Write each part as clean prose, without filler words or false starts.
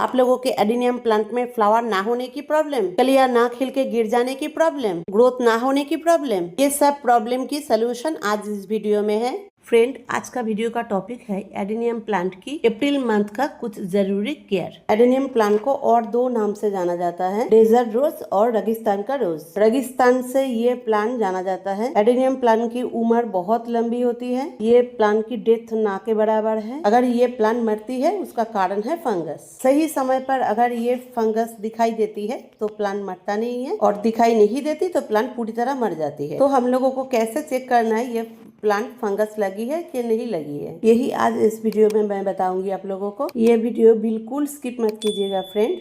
आप लोगों के एडेनियम प्लांट में फ्लावर ना होने की प्रॉब्लम, कलियां ना खिल के गिर जाने की प्रॉब्लम, ग्रोथ ना होने की प्रॉब्लम, ये सब प्रॉब्लम की सोल्यूशन आज इस वीडियो में है। फ्रेंड, आज का वीडियो का टॉपिक है एडेनियम प्लांट की अप्रैल मंथ का कुछ जरूरी केयर। एडेनियम प्लांट को और दो नाम से जाना जाता है, डेजर्ट रोज और रेगिस्तान का रोज। रेगिस्तान से ये प्लांट जाना जाता है। एडेनियम प्लांट की उम्र बहुत लंबी होती है। ये प्लांट की डेथ ना के बराबर है। अगर ये प्लांट मरती है उसका कारण है फंगस। सही समय पर अगर ये फंगस दिखाई देती है तो प्लांट मरता नहीं है, और दिखाई नहीं देती तो प्लांट पूरी तरह मर जाती है। तो हम लोगों को कैसे चेक करना है ये प्लांट फंगस लगी है कि नहीं लगी है, यही आज इस वीडियो में मैं बताऊंगी आप लोगों को। ये वीडियो बिल्कुल स्किप मत कीजिएगा फ्रेंड।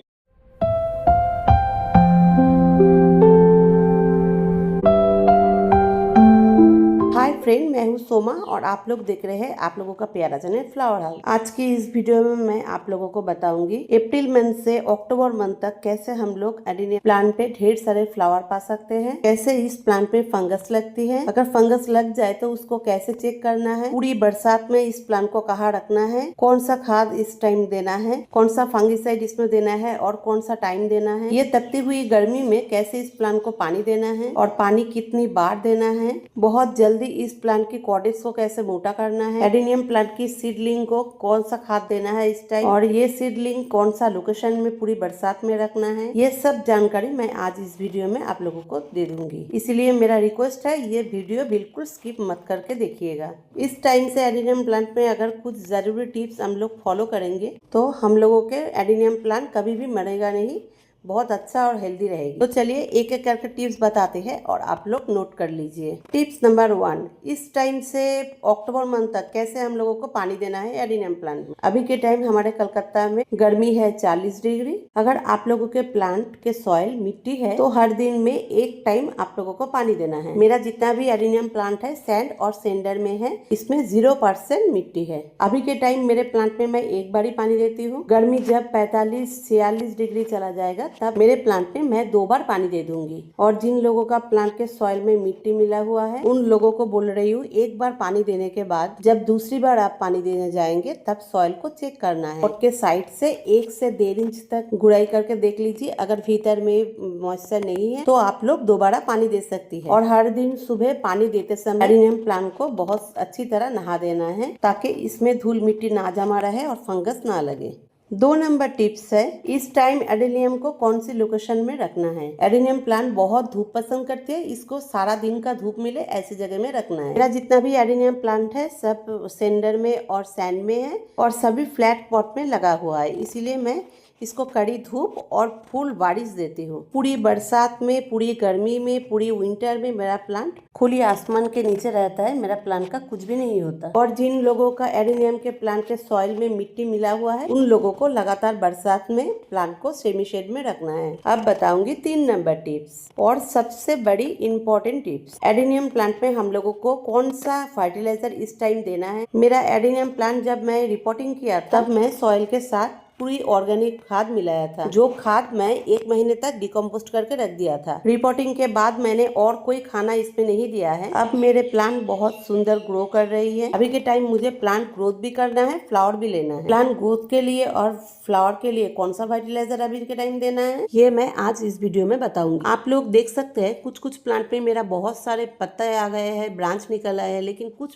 हाय फ्रेंड, मैं हूँ सोमा और आप लोग देख रहे हैं आप लोगों का प्यारा चैनल फ्लावर हाउस। आज की इस वीडियो में मैं आप लोगों को बताऊंगी अप्रैल मंथ से अक्टूबर मंथ तक कैसे हम लोग एडेनियम प्लांट पे ढेर सारे फ्लावर पा सकते हैं, कैसे इस प्लांट पे फंगस लगती है, अगर फंगस लग जाए तो उसको कैसे चेक करना है, पूरी बरसात में इस प्लांट को कहाँ रखना है, कौन सा खाद इस टाइम देना है, कौन सा फंगिसाइड इसमें देना है और कौन सा टाइम देना है, ये तपती हुई गर्मी में कैसे इस प्लांट को पानी देना है और पानी कितनी बार देना है, बहुत जल्दी इस प्लांट की कॉर्डेक्स को कैसे मोटा करना है, एडेनियम प्लांट की सीडलिंग को कौन सा खाद देना है इस टाइम, और ये सीडलिंग कौन सा लोकेशन में पूरी बरसात में रखना है, ये सब जानकारी मैं आज इस वीडियो में आप लोगों को दे दूंगी। इसलिए मेरा रिक्वेस्ट है ये वीडियो बिल्कुल स्किप मत करके देखिएगा। इस टाइम से एडेनियम प्लांट में अगर कुछ जरूरी टिप्स हम लोग फॉलो करेंगे तो हम लोगों के एडेनियम प्लांट कभी भी मरेगा नहीं, बहुत अच्छा और हेल्दी रहेगी। तो चलिए एक एक करके टिप्स बताते हैं और आप लोग नोट कर लीजिए। टिप्स नंबर 1, इस टाइम से अक्टूबर मंथ तक कैसे हम लोगों को पानी देना है एडेनियम प्लांट में। अभी के टाइम हमारे कलकत्ता में गर्मी है 40 डिग्री। अगर आप लोगों के प्लांट के सॉइल मिट्टी है तो हर दिन में एक टाइम आप लोगों को पानी देना है। मेरा जितना भी एडेनियम प्लांट है सैंड और सेंडर में है, इसमें 0% मिट्टी है। अभी के टाइम मेरे प्लांट में मैं एक बार ही पानी देती हूँ। गर्मी जब 45-46 डिग्री चला जाएगा तब मेरे प्लांट में मैं 2 बार पानी दे दूंगी। और जिन लोगों का प्लांट के सॉइल में मिट्टी मिला हुआ है उन लोगों को बोल रही हूँ, एक बार पानी देने के बाद जब दूसरी बार आप पानी देने जाएंगे तब सॉइल को चेक करना है। पॉट के साइड से 1 से 1.5 इंच तक गुड़ाई करके देख लीजिए। अगर भीतर में मॉइस्चर नहीं है तो आप लोग दोबारा पानी दे सकती है। और हर दिन सुबह पानी देते समय एडेनियम प्लांट को बहुत अच्छी तरह नहा देना है ताकि इसमें धूल मिट्टी ना जमा रहे और फंगस ना लगे। 2 नंबर टिप्स है, इस टाइम एडेनियम को कौन सी लोकेशन में रखना है। एडेनियम प्लांट बहुत धूप पसंद करते हैं, इसको सारा दिन का धूप मिले ऐसी जगह में रखना है। मेरा जितना भी एडेनियम प्लांट है सब सेंडर में और सैंड में है और सभी फ्लैट पॉट में लगा हुआ है, इसीलिए मैं इसको कड़ी धूप और फुल बारिश देती हूँ। पूरी बरसात में, पूरी गर्मी में, पूरी विंटर में मेरा प्लांट खुली आसमान के नीचे रहता है, मेरा प्लांट का कुछ भी नहीं होता। और जिन लोगों का एडेनियम के प्लांट के सॉइल में मिट्टी मिला हुआ है उन लोगों को लगातार बरसात में प्लांट को सेमी शेड में रखना है। अब बताऊंगी 3 नंबर टिप्स और सबसे बड़ी इंपॉर्टेंट टिप्स। एडेनियम प्लांट में हम लोगों को कौन सा फर्टिलाइजर इस टाइम देना है। मेरा एडेनियम प्लांट जब मैं रिपोर्टिंग किया तब मैं सॉइल के साथ पूरी ऑर्गेनिक खाद मिलाया था, जो खाद मैं 1 महीने तक डिकम्पोस्ट करके रख दिया था। रिपोर्टिंग के बाद मैंने और कोई खाना इसमें नहीं दिया है। अब मेरे प्लांट बहुत सुंदर ग्रो कर रही है। अभी के टाइम मुझे प्लांट ग्रोथ भी करना है, फ्लावर भी लेना है। प्लांट ग्रोथ के लिए और फ्लावर के लिए कौन सा फर्टिलाइजर अभी के टाइम देना है ये मैं आज इस वीडियो में बताऊंगी। आप लोग देख सकते हैं कुछ कुछ प्लांट में मेरा बहुत सारे पत्ते आ गए हैं, ब्रांच निकल आए हैं, लेकिन कुछ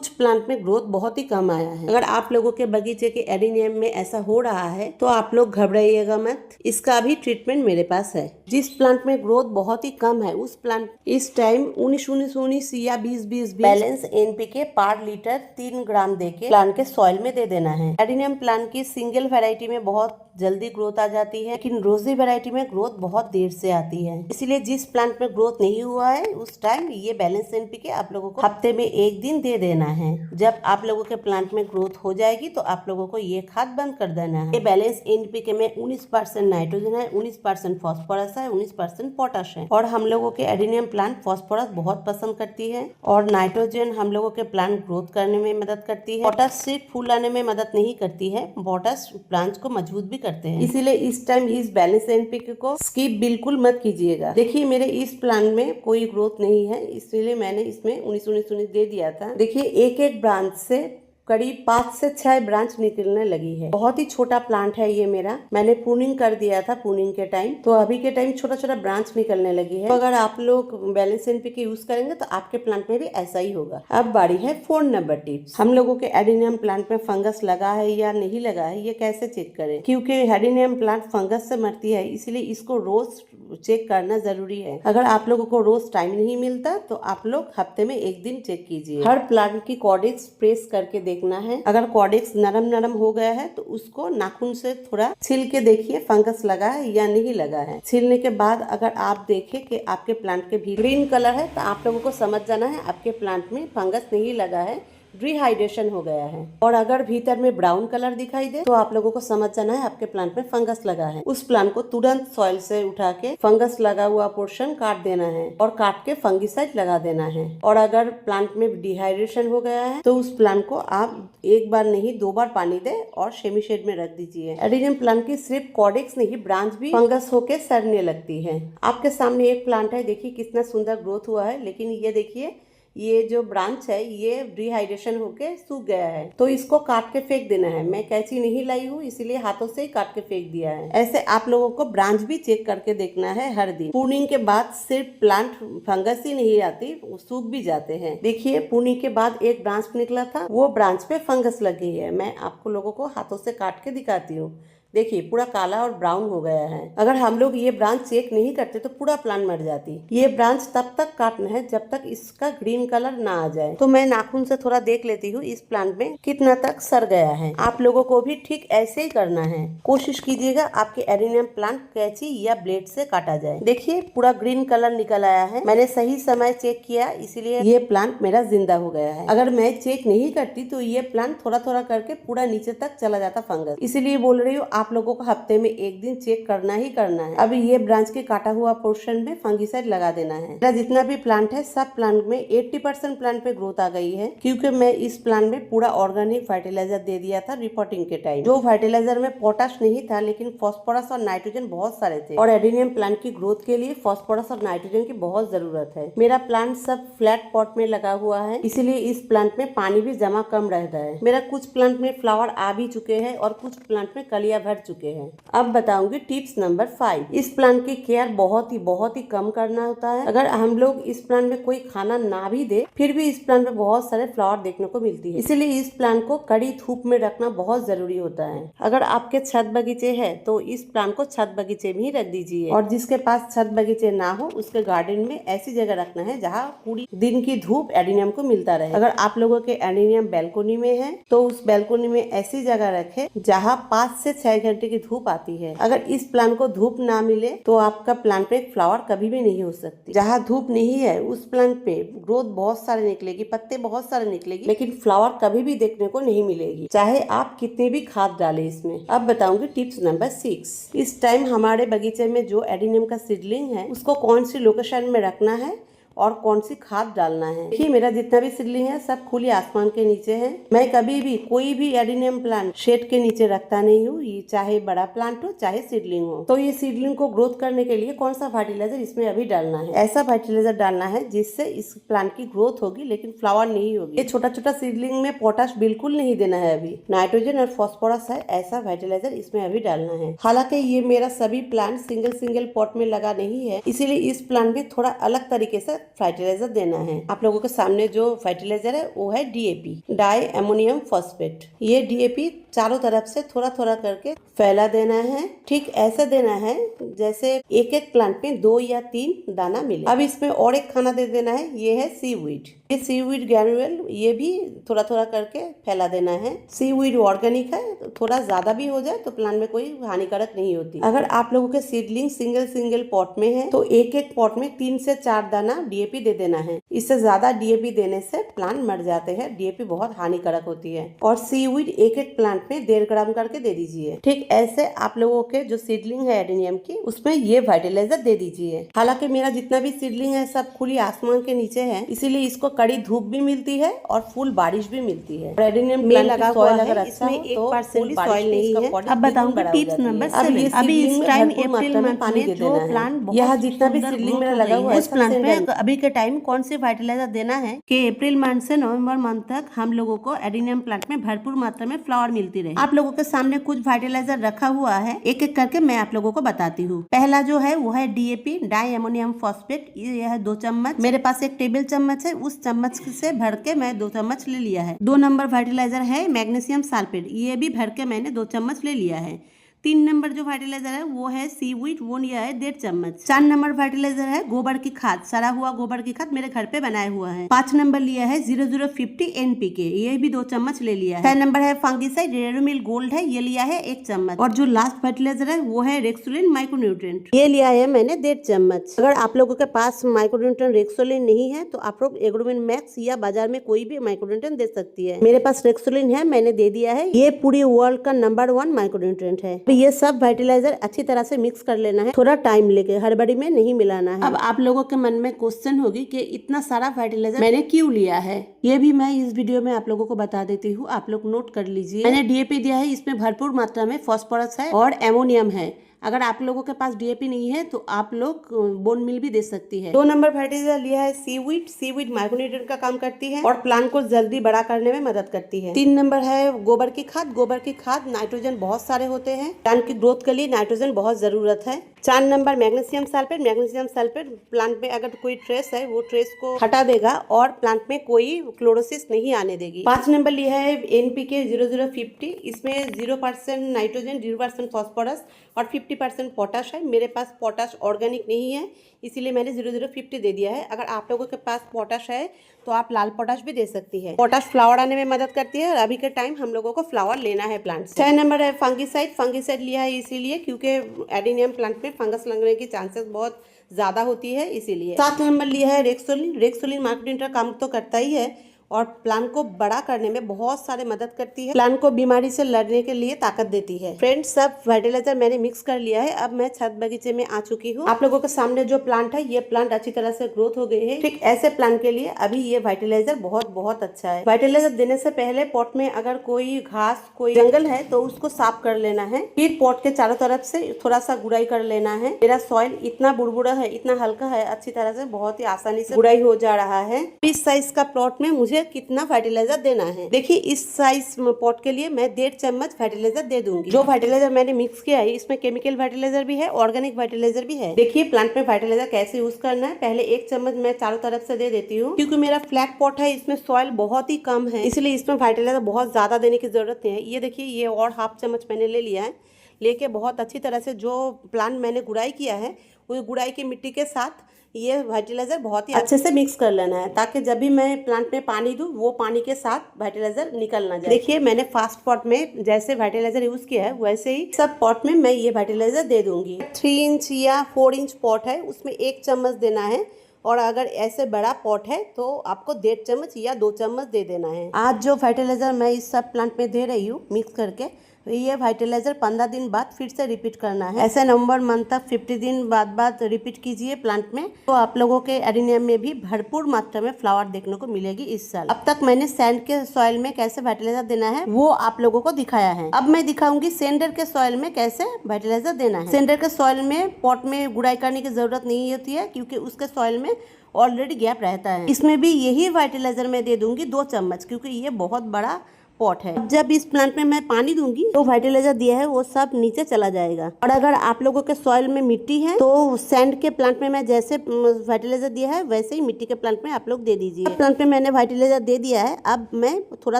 प्लांट में ग्रोथ बहुत ही कम आया है। अगर आप लोगों के बगीचे के एडेनियम में ऐसा हो रहा है तो आप लोग घबराइएगा मत, इसका भी ट्रीटमेंट मेरे पास है। जिस प्लांट में ग्रोथ बहुत ही कम है उस प्लांट इस टाइम 19-19-19 या 20-20 बैलेंस एनपीके पर लीटर 3 ग्राम देके प्लांट के सॉइल में दे देना है। एडेनियम प्लांट की सिंगल वैरायटी में बहुत जल्दी ग्रोथ आ जाती है, लेकिन रोजी वैरायटी में ग्रोथ बहुत देर से आती है। इसलिए जिस प्लांट में ग्रोथ नहीं हुआ है उस टाइम ये बैलेंस एनपीके आप लोगों को हफ्ते में 1 दिन दे देना है। जब आप लोगों के प्लांट में ग्रोथ हो जाएगी तो आप लोगों को ये खाद बंद कर देना है। ये बैलेंस एनपीके में 19% नाइट्रोजन है, 19% फास्फोरस है, 19% पोटाश है। और हम लोगों के एडेनियम प्लांट फास्फोरस बहुत पसंद करती है और नाइट्रोजन हम लोगों के प्लांट ग्रोथ करने में मदद करती है। पोटाश सिर्फ फूल लाने में मदद नहीं करती है, पोटाश प्लांट को मजबूत भी करते हैं। इसीलिए इस टाइम इस बैलेंस एनपीके को स्किप बिल्कुल मत कीजिएगा। देखिए मेरे इस प्लांट में कोई ग्रोथ नहीं है, इसलिए मैंने इसमें 19-19-19 दे दिया था। देखिए एक एक ब्रांच से करीब 5 से 6 ब्रांच निकलने लगी है। बहुत ही छोटा प्लांट है ये मेरा, मैंने प्रूनिंग कर दिया था प्रूनिंग के टाइम, तो अभी के टाइम छोटा छोटा ब्रांच निकलने लगी है। तो अगर आप लोग बैलेंस एनपीके यूज करेंगे तो आपके प्लांट में भी ऐसा ही होगा। अब बारी है 4 नंबर टिप्स। हम लोगों के एडिनियम प्लांट में फंगस लगा है या नहीं लगा है ये कैसे चेक करें, क्योंकि एडिनियम प्लांट फंगस से मरती है, इसलिए इसको रोज चेक करना जरूरी है। अगर आप लोगों को रोज टाइम नहीं मिलता तो आप लोग हफ्ते में एक दिन चेक कीजिए। हर प्लांट की कॉर्डेक्स प्रेस करके देखना है। अगर कॉर्डेक्स नरम नरम हो गया है तो उसको नाखून से थोड़ा छील के देखिए फंगस लगा है या नहीं लगा है। छीलने के बाद अगर आप देखें कि आपके प्लांट के भी ग्रीन कलर है तो आप लोगों को समझ जाना है आपके प्लांट में फंगस नहीं लगा है, डिहाइड्रेशन हो गया है। और अगर भीतर में ब्राउन कलर दिखाई दे तो आप लोगों को समझ जाना है आपके प्लांट में फंगस लगा है। उस प्लांट को तुरंत सॉइल से उठा के फंगस लगा हुआ पोर्शन काट देना है और काट के फंगिसाइड लगा देना है। और अगर प्लांट में डिहाइड्रेशन हो गया है तो उस प्लांट को आप एक बार नहीं 2 बार पानी दे और सेमी शेड में रख दीजिए। एडिनियम प्लांट की सिर्फ कॉर्डेक्स नहीं ब्रांच भी फंगस होके सड़ने लगती है। आपके सामने एक प्लांट है, देखिए कितना सुंदर ग्रोथ हुआ है, लेकिन ये देखिए ये जो ब्रांच है ये डिहाइड्रेशन होके सूख गया है, तो इसको काट के फेंक देना है। मैं कैंची नहीं लाई हूँ इसीलिए हाथों से ही काट के फेंक दिया है। ऐसे आप लोगों को ब्रांच भी चेक करके देखना है हर दिन। प्रूनिंग के बाद सिर्फ प्लांट फंगस ही नहीं आती, सूख भी जाते हैं। देखिए प्रूनिंग के बाद एक ब्रांच निकला था, वो ब्रांच पे फंगस लग गई है। मैं आपको लोगों को हाथों से काट के दिखाती हूँ। देखिए पूरा काला और ब्राउन हो गया है। अगर हम लोग ये ब्रांच चेक नहीं करते तो पूरा प्लांट मर जाती। ये ब्रांच तब तक काटना है जब तक इसका ग्रीन कलर ना आ जाए। तो मैं नाखून से थोड़ा देख लेती हूँ इस प्लांट में कितना तक सड़ गया है। आप लोगों को भी ठीक ऐसे ही करना है। कोशिश कीजिएगा आपके एडिनियम प्लांट कैंची या ब्लेड से काटा जाए। देखिए पूरा ग्रीन कलर निकल आया है। मैंने सही समय चेक किया इसीलिए ये प्लांट मेरा जिंदा हो गया है। अगर मैं चेक नहीं करती तो ये प्लांट थोड़ा थोड़ा करके पूरा नीचे तक चला जाता फंगस। इसीलिए बोल रही हूँ आप लोगों को हफ्ते में एक दिन चेक करना ही करना है। अब ये ब्रांच के काटा हुआ पोर्शन में फंगिसाइड लगा देना है। मेरा जितना भी प्लांट है सब प्लांट में 80% प्लांट पे ग्रोथ आ गई है, क्योंकि मैं इस प्लांट में पूरा ऑर्गेनिक फर्टिलाइजर दे दिया था रिपोर्टिंग के टाइम। जो फर्टिलाइजर में पोटाश नहीं था लेकिन फॉस्फोरस और नाइट्रोजन बहुत सारे थे, और एडिनियम प्लांट की ग्रोथ के लिए फॉस्फोरस और नाइट्रोजन की बहुत जरूरत है। मेरा प्लांट सब फ्लैट पॉट में लगा हुआ है, इसीलिए इस प्लांट में पानी भी जमा कम रहता है। मेरा कुछ प्लांट में फ्लावर आ भी चुके हैं और कुछ प्लांट में कलियां भर चुके हैं। अब बताऊंगी टिप्स नंबर 5। इस प्लांट की केयर बहुत ही कम करना होता है। अगर हम लोग इस प्लांट में कोई खाना ना भी दे फिर भी इस प्लांट में बहुत सारे फ्लावर देखने को मिलती है, इसीलिए इस प्लांट को कड़ी धूप में रखना बहुत जरूरी होता है। अगर आपके छत बगीचे है तो इस प्लांट को छत बगीचे में ही रख दीजिए, और जिसके पास छत बगीचे ना हो उसके गार्डन में ऐसी जगह रखना है जहाँ पूरी दिन की धूप एडिनियम को मिलता रहे। अगर आप लोगों के एडिनियम बैल्कोनी में है तो उस बैल्कोनी में ऐसी जगह रखे जहाँ 5 से 6 घंटे की धूप आती है। अगर इस प्लांट को धूप ना मिले तो आपका प्लांट पे फ्लावर कभी भी नहीं हो सकती। जहाँ धूप नहीं है उस प्लांट पे ग्रोथ बहुत सारे निकलेगी, पत्ते बहुत सारे निकलेगी, लेकिन फ्लावर कभी भी देखने को नहीं मिलेगी, चाहे आप कितने भी खाद डालें इसमें। अब बताऊंगी टिप्स नंबर 6। इस टाइम हमारे बगीचे में जो एडिनियम का सीडलिंग है उसको कौन सी लोकेशन में रखना है और कौन सी खाद डालना है। देखिए मेरा जितना भी सीडलिंग है सब खुली आसमान के नीचे है। मैं कभी भी कोई भी एडिनियम प्लांट शेड के नीचे रखता नहीं हूँ, ये चाहे बड़ा प्लांट हो चाहे सीडलिंग हो। तो ये सीडलिंग को ग्रोथ करने के लिए कौन सा फर्टिलाइजर इसमें अभी डालना है, ऐसा फर्टिलाइजर डालना है जिससे इस प्लांट की ग्रोथ होगी लेकिन फ्लावर नहीं होगी। ये छोटा छोटा सीडलिंग में पोटाश बिल्कुल नहीं देना है, अभी नाइट्रोजन और फॉस्फोरस है ऐसा फर्टिलाइजर इसमें अभी डालना है। हालांकि ये मेरा सभी प्लांट सिंगल पॉट में लगा नहीं है, इसीलिए इस प्लांट में थोड़ा अलग तरीके से फर्टिलाइजर देना है। आप लोगों के सामने जो फर्टिलाइजर है वो है DAP, डाई अमोनियम फॉस्फेट। ये DAP चारों तरफ से थोड़ा थोड़ा करके फैला देना है। ठीक ऐसा देना है जैसे एक एक प्लांट में 2 या 3 दाना मिले। अब इसमें और एक खाना दे देना है, ये है सीवीड। ये सीवीड ग्रैन्युअल ये भी थोड़ा थोड़ा करके फैला देना है। सीवीड ऑर्गेनिक है, थोड़ा ज्यादा भी हो जाए तो प्लांट में कोई हानिकारक नहीं होती। अगर आप लोगों के सीडलिंग सिंगल पॉट में है तो एक एक पॉट में 3 से 4 दाना DAP दे देना है। इससे ज्यादा DAP देने से प्लांट मर जाते हैं। DAP बहुत हानिकारक होती है। और सीवीड एक एक प्लांट में 1.5 ग्राम करके दे दीजिए। ठीक ऐसे आप लोगों के जो सीडलिंग है एडेनियम की उसमें ये फर्टिलाइजर दे दीजिए। हालांकि मेरा जितना भी सीडलिंग है सब खुली आसमान के नीचे है, इसीलिए इसको कड़ी धूप भी मिलती है और फुल बारिश भी मिलती है। एडेनियम में लगा हुआ है, इसमें 1% भी सॉइल नहीं है। अब बताऊंगी टिप्स नंबर 7। अभी इस टाइम अप्रैल मंथ में जो प्लांट यहाँ जितना भी सीडलिंग मेरा लगा हुआ है उस प्लांट में अभी के टाइम कौन से फर्टिलाइजर देना है कि अप्रैल मंथ से नवंबर मंथ तक हम लोगों को एडेनियम प्लांट में भरपूर मात्रा में फ्लावर मिलती रहे। आप लोगों के सामने कुछ फर्टिलाइजर रखा हुआ है, एक एक करके मैं आप लोगों को बताती हूँ। पहला जो है वो है DAP डाई अमोनियम फॉस्फेट, ये है 2 चम्मच। मेरे पास एक टेबल चम्मच है, उस चम्मच से भर के मैं 2 चम्मच ले लिया है। 2 नंबर फर्टिलाइजर है मैग्नीशियम सल्फेट, ये भी भर के मैंने 2 चम्मच ले लिया है। 3 नंबर जो फर्टिलाइजर है वो है सीवीड, वो लिया है 1.5 चम्मच। 4 नंबर फर्टिलाइजर है गोबर की खाद, सड़ा हुआ गोबर की खाद मेरे घर पे बनाया हुआ है। 5 नंबर लिया है 0050 NPK, ये भी 2 चम्मच ले लिया है। 6 नंबर है फंगिसाइड रेडोमिल गोल्ड है, ये लिया है 1 चम्मच। और जो लास्ट फर्टिलाइजर है वो है रेक्सोलिन माइक्रोन्यूट्रिएंट, ये लिया है मैंने 1.5 चम्मच। अगर आप लोगों के पास माइक्रोन्यूट्रिएंट रेक्सोलिन नहीं है तो आप लोग एग्रोविन मैक्स या बाजार में कोई भी माइक्रोन्यूट्रिएंट दे सकती है। मेरे पास रेक्सोलिन है, मैंने दे दिया है। ये पूरी वर्ल्ड का नंबर 1 माइक्रोन्यूट्रिएंट है। ये सब अच्छी तरह से मिक्स कर लेना है, थोड़ा टाइम लेके, हड़बड़ी में नहीं मिलाना है। अब आप लोगों के मन में क्वेश्चन होगी कि इतना सारा फर्टिलाइजर मैंने क्यों लिया है, ये भी मैं इस वीडियो में आप लोगों को बता देती हूँ, आप लोग नोट कर लीजिए। मैंने DAP दिया है, इसमें भरपूर मात्रा में फॉस्फोरस है और एमोनियम है। अगर आप लोगों के पास DAP नहीं है तो आप लोग बोन मिल भी दे सकती है। 2 नंबर फर्टिलाइजर लिया है सीवीड माइक्रोन्यूट्रिएंट का काम करती है और प्लांट को जल्दी बड़ा करने में मदद करती है। 3 नंबर है गोबर की खाद, गोबर की खाद नाइट्रोजन बहुत सारे होते हैं, प्लांट की ग्रोथ के लिए नाइट्रोजन बहुत जरूरत है। 4 number magnesium sulphate, magnesium sulphate plant में अगर कोई ट्रेस है वो ट्रेस को हटा देगा और प्लांट में कोई क्लोरोसिस नहीं आने देगी। 5 नंबर लिया है NPK 0050, इसमें 0% नाइट्रोजन, 0% फॉस्फोरस और 50% पोटाश है। मेरे पास पोटाश ऑर्गेनिक नहीं है, इसीलिए मैंने 0050 दे दिया है। अगर आप लोगों के पास पोटाश है तो आप लाल पोटाश भी दे सकती है। पोटाश फ्लावर आने में मदद करती है और अभी के टाइम हम लोगों को फ्लावर लेना है प्लांट से। 6 नंबर है फंगिसाइड, फंगिसाइड लिया है इसीलिए क्योंकि एडेनियम प्लांट में फंगस लगने की चांसेस बहुत ज्यादा होती है, इसीलिए। 7 नंबर लिया है रेक्सोलिन, रेक्सोलिन मार्केटिंग का काम तो करता ही है और प्लांट को बड़ा करने में बहुत सारे मदद करती है, प्लांट को बीमारी से लड़ने के लिए ताकत देती है। फ्रेंड्स, सब फर्टिलाइजर मैंने मिक्स कर लिया है। अब मैं छत बगीचे में आ चुकी हूँ। आप लोगों के सामने जो प्लांट है ये प्लांट अच्छी तरह से ग्रोथ हो गई है। ठीक ऐसे प्लांट के लिए अभी ये फर्टिलाइजर बहुत अच्छा है। फर्टिलाइजर देने से पहले पॉट में अगर कोई घास, कोई जंगल है तो उसको साफ कर लेना है, फिर पॉट के चारों तरफ से थोड़ा सा गुड़ाई कर लेना है। मेरा सॉइल इतना बुड़बुड़ा है, इतना हल्का है, अच्छी तरह से बहुत ही आसानी से गुड़ाई हो जा रहा है। इस साइज का प्लॉट में मुझे कितना फर्टिलाइजर देना है, देखिए इस साइज पॉट के लिए मैं 1.5 चम्मच फर्टिलाइजर दे दूंगी। जो फर्टिलाइजर मैंने मिक्स किया है इसमें केमिकल फर्टिलाइजर भी है, ऑर्गेनिक फर्टिलाइजर भी है। देखिए प्लांट में फर्टिलाइजर कैसे यूज करना है। पहले 1 चम्मच मैं चारों तरफ से दे देती हूँ, क्योंकि मेरा फ्लैट पॉट है, इसमें सॉइल बहुत ही कम है, इसलिए इसमें फर्टिलाइजर बहुत ज्यादा देने की जरूरत नहीं है। ये देखिए ये और हाफ चम्मच मैंने ले लिया है। लेके बहुत अच्छी तरह से जो प्लांट मैंने गुड़ाई किया है वो गुड़ाई की मिट्टी के साथ ये फर्टिलाइजर बहुत ही अच्छे से मिक्स कर लेना है, ताकि जब भी मैं प्लांट में पानी दूं वो पानी के साथ फर्टिलाइजर निकल ना जाए। देखिए मैंने फास्ट पॉट में जैसे फर्टिलाइजर यूज किया है वैसे ही सब पॉट में मैं ये फर्टिलाइजर दे दूंगी। 3 इंच या 4 इंच पॉट है, उसमें 1 चम्मच देना है, और अगर ऐसे बड़ा पॉट है तो आपको 1.5 चम्मच या 2 चम्मच दे देना है। आज जो फर्टिलाइजर मैं इस सब प्लांट में दे रही हूँ मिक्स करके, ये फर्टिलाइजर 15 दिन बाद फिर से रिपीट करना है। ऐसे नवंबर मंथ तक 50 दिन बाद रिपीट कीजिए प्लांट में, तो आप लोगों के एडेनियम में भी भरपूर मात्रा में फ्लावर देखने को मिलेगी इस साल। अब तक मैंने सैंड के सॉइल में कैसे फर्टिलाइजर देना है वो आप लोगों को दिखाया है। अब मैं दिखाऊंगी सेंडर के सॉइल में कैसे फर्टिलाइजर देना है। सेंडर के सॉइल में पॉट में गुड़ाई करने की जरूरत नहीं होती है, क्योंकि उसके सॉइल में ऑलरेडी गैप रहता है। इसमें भी यही फर्टिलाइजर मैं दे दूंगी 2 चम्मच, क्योंकि ये बहुत बड़ा पॉट है। जब इस प्लांट में मैं पानी दूंगी तो फर्टिलाइजर दिया है वो सब नीचे चला जाएगा। और अगर आप लोगों के सॉइल में मिट्टी है तो सैंड के प्लांट में मैं जैसे फर्टिलाइजर दिया है वैसे ही मिट्टी के प्लांट में आप लोग दे दीजिए। प्लांट में मैंने फर्टिलाइजर दे दिया है, अब मैं थोड़ा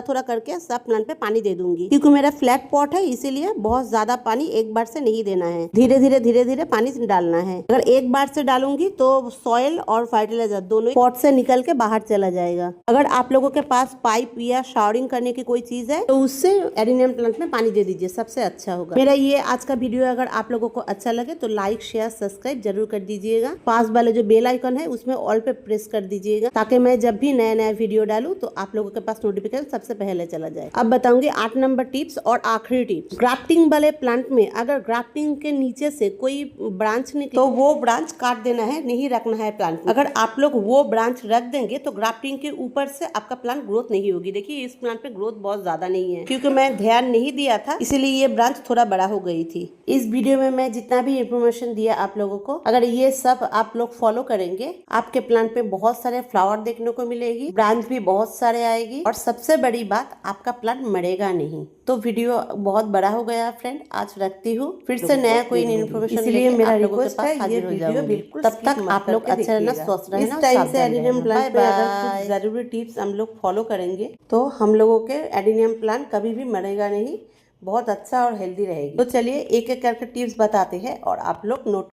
थोड़ा करके सब प्लांट पे पानी दे दूंगी। क्योंकि मेरा फ्लैट पॉट है इसीलिए बहुत ज्यादा पानी एक बार से नहीं देना है, धीरे धीरे पानी डालना है। अगर एक बार से डालूंगी तो सॉइल और फर्टिलाइजर दोनों पॉट से निकल के बाहर चला जाएगा। अगर आप लोगों के पास पाइप या शावरिंग करने की कोई चीज है, तो उससे एडिनियम प्लांट में पानी दे दीजिए, सबसे अच्छा होगा। मेरा ये आज का वीडियो अगर आप लोगों को अच्छा लगे तो लाइक शेयर सब्सक्राइब जरूर कर दीजिएगा। पास वाले जो बेल आइकन है उसमें ऑल पे प्रेस कर दीजिएगा, ताकि मैं जब भी नया नया वीडियो डालूं तो आप लोगों के पास नोटिफिकेशन सबसे पहले चला जाए। अब बताऊंगी 8 नंबर टिप्स और आखिरी टिप्स। ग्राफ्टिंग वाले प्लांट में अगर ग्राफ्टिंग के नीचे से कोई ब्रांच निकले तो वो ब्रांच काट देना है, नहीं रखना है प्लांट में। अगर आप लोग वो ब्रांच रख देंगे तो ग्राफ्टिंग के ऊपर से आपका प्लांट ग्रोथ नहीं होगी। देखिए इस प्लांट पे ग्रोथ बहुत ज्यादा नहीं है, क्योंकि मैं ध्यान नहीं दिया था, इसीलिए ये ब्रांच थोड़ा बड़ा हो गई थी। इस वीडियो में मैं जितना भी इंफॉर्मेशन दिया आप लोगों को, अगर ये सब आप लोग फॉलो करेंगे, आपके प्लांट पे बहुत सारे फ्लावर देखने को मिलेगी, ब्रांच भी बहुत सारे आएगी, और सबसे बड़ी बात आपका प्लांट मरेगा नहीं। तो वीडियो बहुत बड़ा हो गया फ्रेंड, आज रखती हूँ, फिर से नया कोई इन्फॉर्मेशन, इसलिए मेरा रिक्वेस्ट है ये वीडियो बिल्कुल तब तक आप लोग अच्छा रहना, स्वस्थ रहना। इस टाइम से एडिनियम प्लांट पे अगर कुछ जरूरी टिप्स हम लोग फॉलो करेंगे तो हम लोगों के एडिनियम प्लांट कभी भी मरेगा नहीं, बहुत अच्छा और हेल्दी रहेगी। तो चलिए एक एक करके टिप्स बताते हैं और आप लोग नोट